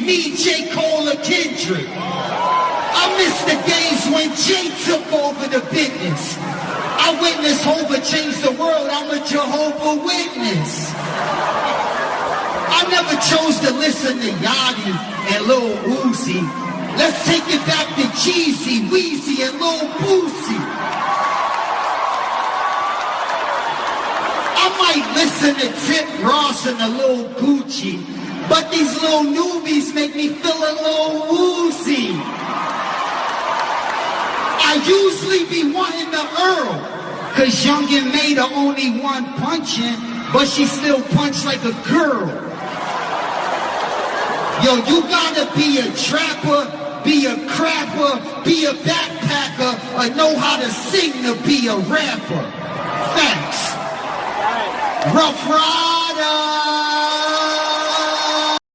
me, J. Cole, or Kendrick. I miss the days when Jay took over the business. I witnessed Hova change the world. I'm a Jehovah Witness. I never chose to listen to Yachty and Lil Uzi. Let's take it back to Jeezy, Weezy, and Lil Boosie. I might listen to Tip Ross and a Lil Gucci, but these little newbies make me feel a little woozy. I usually be wanting the Earl, cause Young and May the only one punching, but she still punch like a girl. Yo, you gotta be a trapper, be a crapper, be a backpacker, or know how to sing to be a rapper. Thanks. Ruff Ryders.